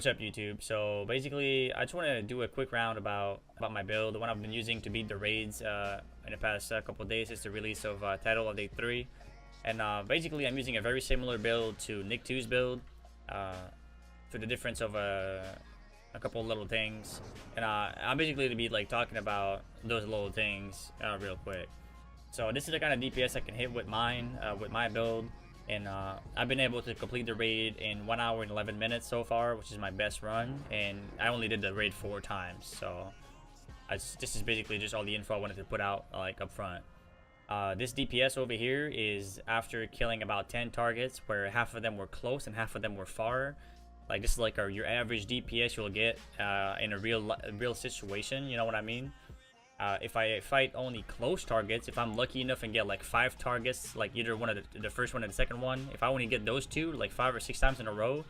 What's up, YouTube? So basically, I just want to do a quick round about my build. The one I've been using to beat the raids in the past couple of days is the release of Title of Day 3. And basically, I'm using a very similar build to Nick 2's build, for the difference of a couple of little things. And I'm basically to be like talking about those little things real quick. So this is the kind of DPS I can hit with mine, with my build. And I've been able to complete the raid in 1 hour and 11 minutes so far, which is my best run. And I only did the raid 4 times, so this is basically just all the info I wanted to put out like up front. This DPS over here is after killing about 10 targets, where half of them were close and half of them were far. Like this is like your average DPS you'll get in a real situation. You know what I mean? If I fight only close targets, if I'm lucky enough and get like 5 targets, like either one of the first one or the second one, if I only get those 2 like 5 or 6 times in a row,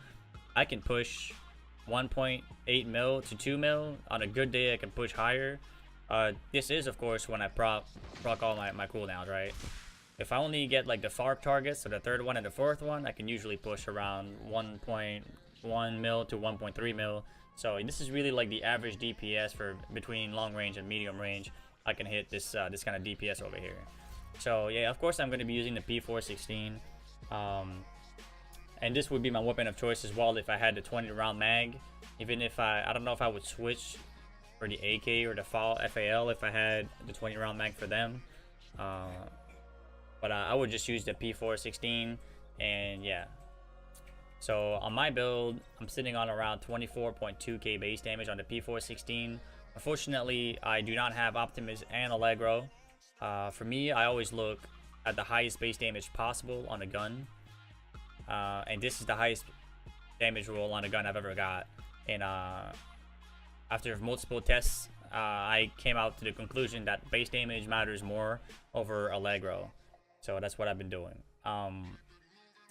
I can push 1.8 mil to 2 mil. On a good day I can push higher. This is of course when I proc all my cooldowns, right? If I only get like the far targets, so the third one and the fourth one, I can usually push around 1.1 mil to 1.3 mil. So this is really like the average DPS for between long range and medium range. I can hit this this kind of DPS over here. So yeah, of course I'm going to be using the P416, and this would be my weapon of choice as well if I had the 20 round mag. Even if I don't know if I would switch for the AK or the FAL if I had the 20 round mag for them. But I would just use the P416, and yeah. So on my build, I'm sitting on around 24.2k base damage on the P416. Unfortunately, I do not have Optimus and Allegro. For me, I always look at the highest base damage possible on a gun. And this is the highest damage roll on a gun I've ever got. And after multiple tests, I came out to the conclusion that base damage matters more over Allegro. So that's what I've been doing.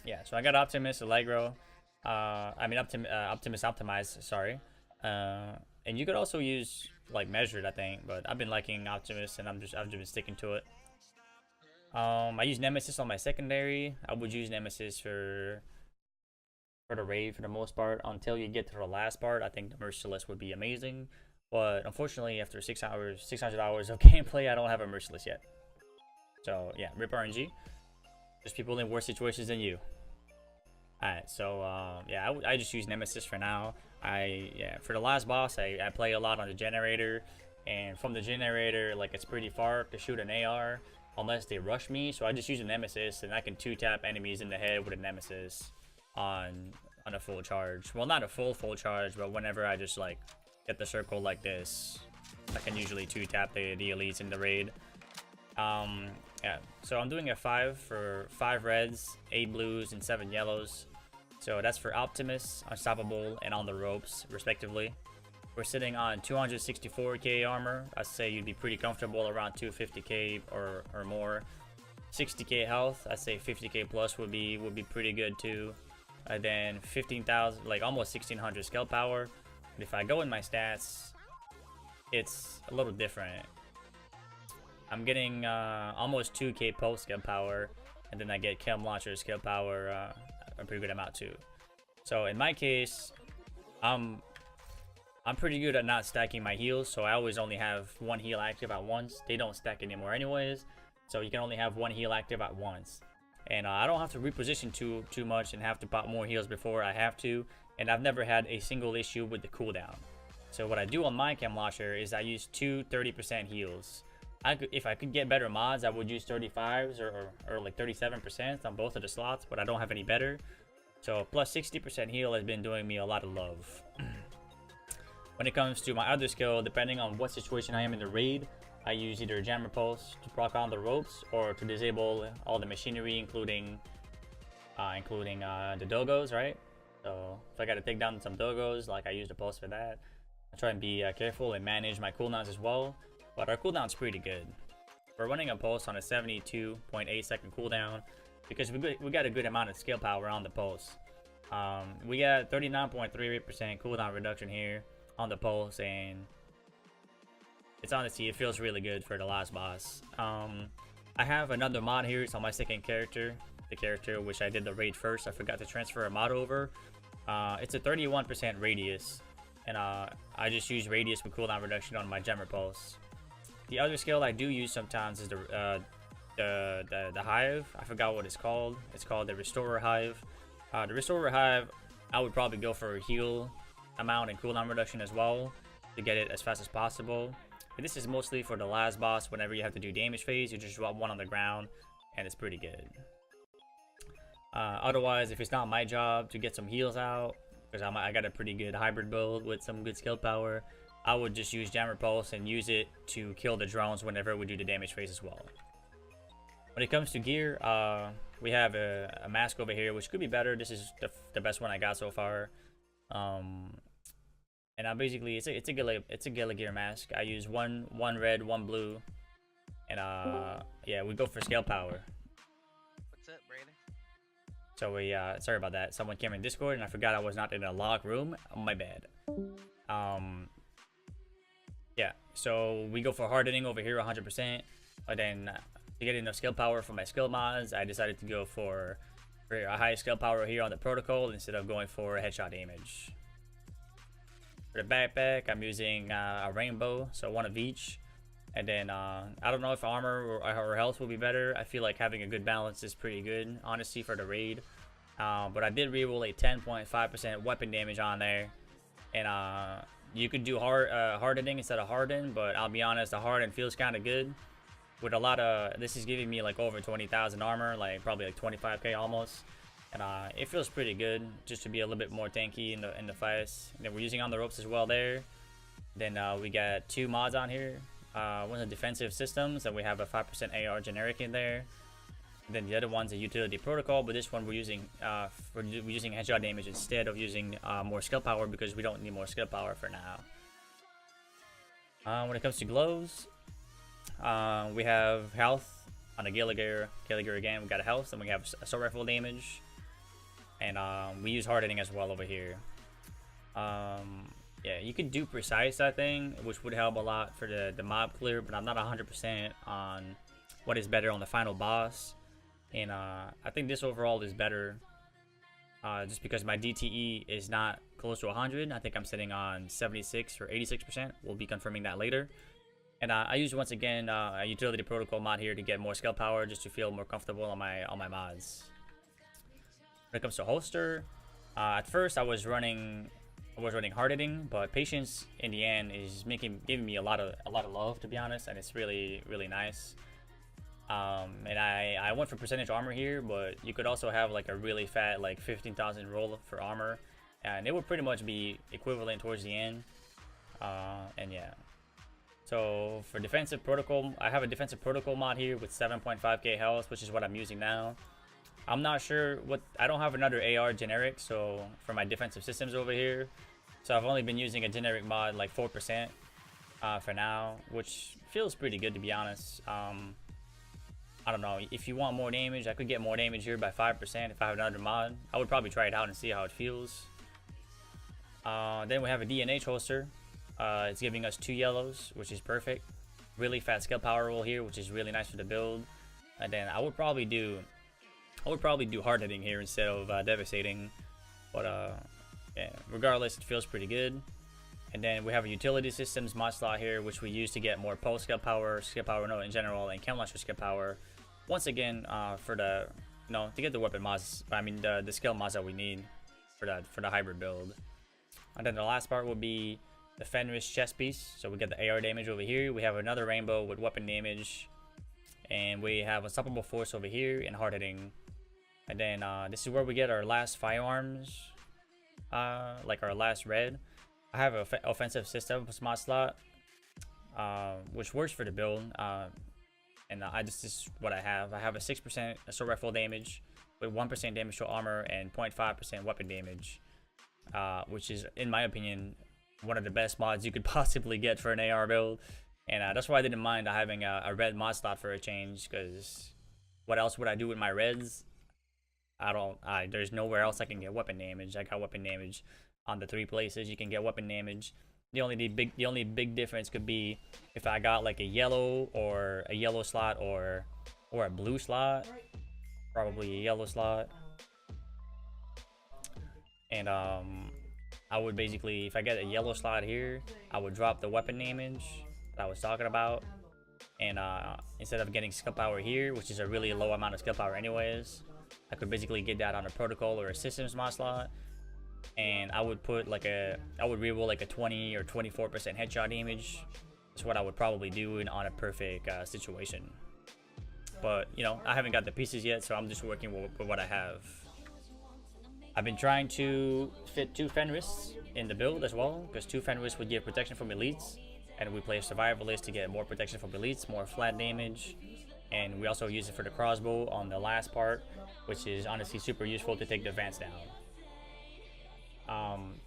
Yeah, so I got Optimus, Allegro, Optimus optimized, sorry. And you could also use like measured, I think, but I've been liking Optimus and I've just been sticking to it. I use Nemesis on my secondary. I would use Nemesis for the raid for the most part until you get to the last part. I think the Merciless would be amazing, but unfortunately after 600 hours of gameplay, I don't have a Merciless yet. So yeah, RIP RNG. There's people in worse situations than you. Alright, so yeah, I just use Nemesis for now. For the last boss, I play a lot on the generator, and from the generator, like it's pretty far to shoot an AR unless they rush me. So I just use a Nemesis, and I can 2-tap enemies in the head with a Nemesis on a full charge. Well, not a full charge, but whenever I just like get the circle like this, I can usually 2-tap the elites in the raid. Yeah, so I'm doing a 5 for 5 reds, 8 blues, and 7 yellows. So that's for Optimus, Unstoppable, and On the Ropes, respectively. We're sitting on 264k armor. I'd say you'd be pretty comfortable around 250k or more. 60k health. I'd say 50k plus would be pretty good too. And then 15,000, like almost 1600 skill power. And if I go in my stats, it's a little different. I'm getting almost 2k post skill power, and then I get chem launcher skill power a pretty good amount too. So in my case, I'm pretty good at not stacking my heals, so I always only have 1 heal active at once. They don't stack anymore anyways, so you can only have 1 heal active at once. And I don't have to reposition too much and have to pop more heals before I have to, and I've never had a single issue with the cooldown. So what I do on my chem launcher is I use 2 30% heals. If I could get better mods, I would use 35s or like 37% on both of the slots, but I don't have any better. So plus 60% heal has been doing me a lot of love. When it comes to my other skill, depending on what situation I am in the raid, I use either Jammer Pulse to proc on the ropes or to disable all the machinery, including the dogos, right? So if I gotta take down some dogos, like I use the pulse for that. I try and be careful and manage my cooldowns as well. But our cooldown's pretty good. We're running a pulse on a 72.8 second cooldown because we got a good amount of skill power on the pulse. We got 39.38% cooldown reduction here on the pulse, and it's honestly, it feels really good for the last boss. I have another mod here. It's on my second character, the character which I did the raid first. I forgot to transfer a mod over, It's a 31% radius, and I just use radius with cooldown reduction on my gem repulse. The other skill I do use sometimes is the hive. I forgot what it's called. It's called the restorer hive. The restorer hive, I would probably go for a heal amount and cooldown reduction as well to get it as fast as possible. And this is mostly for the last boss. Whenever you have to do damage phase, you just drop one on the ground, and it's pretty good. Otherwise, if it's not my job to get some heals out, because I got a pretty good hybrid build with some good skill power, I would just use Jam Repulse and use it to kill the drones whenever we do the damage phase as well. When it comes to gear, we have a mask over here, which could be better. This is the best one I got so far. And I basically it's a Gila Gear mask. I use one red, one blue, and yeah, we go for scale power. What's up, Brandon? So we sorry about that. Someone came in Discord and I forgot I was not in a locked room. My bad. Yeah, so we go for hardening over here 100%. But then to get enough skill power for my skill mods, I decided to go for a high skill power here on the protocol instead of going for a headshot damage. For the backpack, I'm using a rainbow, so one of each. And then I don't know if armor or health will be better. I feel like having a good balance is pretty good, honestly, for the raid. But I did reroll a 10.5% weapon damage on there, and you could do hardening instead of harden. But I'll be honest, the harden feels kind of good. With a lot of this is giving me like over 20,000 armor, like probably like 25k almost, and it feels pretty good just to be a little bit more tanky in the fights. And then we're using on the ropes as well there. Then we got two mods on here. One of the defensive systems, and we have a 5% AR generic in there. And then the other one's a utility protocol, but this one we're using headshot damage instead of using more skill power because we don't need more skill power for now. When it comes to gloves, we have health on a Gila Gear again. We got a health, and we have assault rifle damage, and we use hardening as well over here. Yeah, you could do precise, I think, which would help a lot for the mob clear, but I'm not 100% on what is better on the final boss. And I think this overall is better just because my DTE is not close to 100. I think I'm sitting on 76 or 86%. We'll be confirming that later. And I use, once again, a utility protocol mod here to get more skill power, just to feel more comfortable on my mods. When it comes to holster, at first I was running hardening, but patience in the end is giving me a lot of love, to be honest, and it's really nice. And I went for percentage armor here, but you could also have like a really fat like 15,000 roll for armor, and it would pretty much be equivalent towards the end. And yeah. So for defensive protocol, I have a defensive protocol mod here with 7.5k health, which is what I'm using now. I'm not sure I don't have another AR generic, so for my defensive systems over here. So I've only been using a generic mod like 4% for now, which feels pretty good, to be honest. I don't know, if you want more damage, I could get more damage here by 5% if I have another mod. I would probably try it out and see how it feels. Then we have a DNH holster. It's giving us 2 yellows, which is perfect. Really fast skill power roll here, which is really nice for the build. And then I would probably do hard hitting here instead of devastating. But yeah, regardless, it feels pretty good. And then we have a utility systems mod slot here, which we use to get more pulse skill power in general, and chem launcher skill power. Once again, for the to get the weapon mods, I mean the skill mods that we need for the hybrid build. And then the last part would be the Fenris chest piece. So we get the AR damage over here. We have another rainbow with weapon damage, and we have unstoppable force over here and hard hitting. And then this is where we get our last firearms, like our last red. I have an offensive system mod slot, which works for the build, and this is what I have. I have a 6% assault rifle damage with 1% damage to armor and 0.5% weapon damage, which is, in my opinion, one of the best mods you could possibly get for an AR build. And that's why I didn't mind having a red mod slot for a change, because what else would I do with my reds? There's nowhere else I can get weapon damage. I got weapon damage on the 3 places you can get weapon damage. The only big difference could be if I got like a yellow slot or a blue slot. Probably a yellow slot. And I would basically, if I get a yellow slot here, I would drop the weapon damage that I was talking about. And instead of getting skill power here, which is a really low amount of skill power anyways, I could basically get that on a protocol or a systems mod slot. And I would put like I would reroll like a 20 or 24% headshot damage. That's what I would probably do on a perfect situation. But, you know, I haven't got the pieces yet, so I'm just working with what I have. I've been trying to fit 2 Fenris in the build as well, because 2 Fenris would give protection from elites, and we play survivalist to get more protection from elites, more flat damage, and we also use it for the crossbow on the last part, which is honestly super useful to take the Vance down.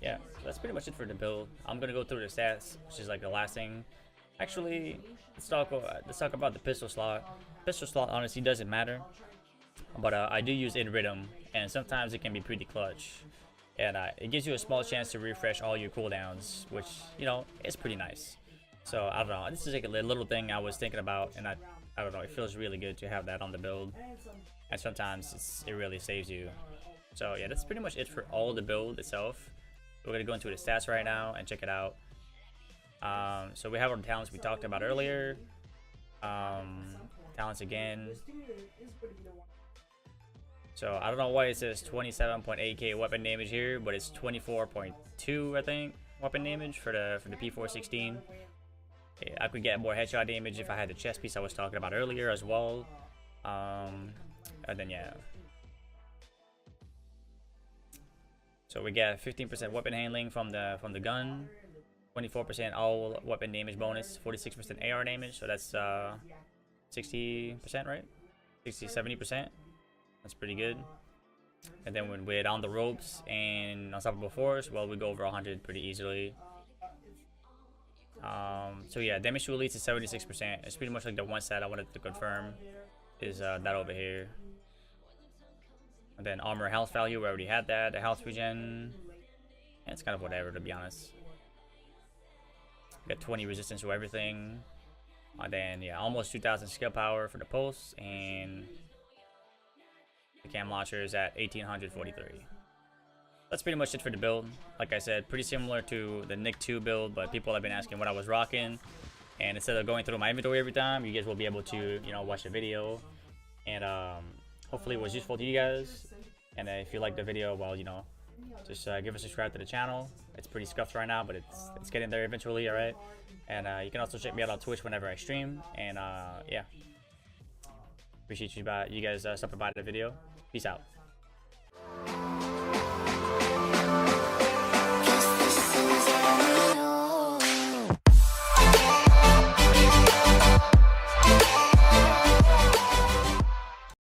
Yeah, so that's pretty much it for the build. I'm gonna go through the stats, which is like the last thing. Actually, let's talk about the pistol slot. Pistol slot honestly doesn't matter, but I do use in rhythm, and sometimes it can be pretty clutch. And it gives you a small chance to refresh all your cooldowns, which, you know, is pretty nice. So I don't know, this is like a little thing I was thinking about, and I don't know, it feels really good to have that on the build, and sometimes it really saves you. So yeah, that's pretty much it for all the build itself. We're gonna go into the stats right now and check it out. So we have our talents we talked about earlier. Talents again. So I don't know why it says 27.8k weapon damage here, but it's 24.2 I think weapon damage for the P416. I could get more headshot damage if I had the chest piece I was talking about earlier as well. And then yeah. So we get 15% weapon handling from the gun, 24% all weapon damage bonus, 46% AR damage. So that's 60%, right? 60-70%. That's pretty good. And then when we're on the ropes and unstoppable force, well, we go over 100 pretty easily. So yeah, damage to elites is 76%. It's pretty much like the one stat I wanted to confirm is that over here. And then armor health value, we already had that. The health regen, it's kind of whatever, to be honest. Got 20 resistance to everything. And then yeah, almost 2000 skill power for the pulse, and the cam launcher is at 1843. That's pretty much it for the build. Like I said, pretty similar to the Nick 2 build, but people have been asking what I was rocking, and instead of going through my inventory every time, you guys will be able to, you know, watch the video, and hopefully it was useful to you guys. And if you like the video, well, you know, just give a subscribe to the channel. It's pretty scuffed right now, but it's getting there eventually, all right? And you can also check me out on Twitch whenever I stream. And yeah, appreciate you guys stopping by the video. Peace out.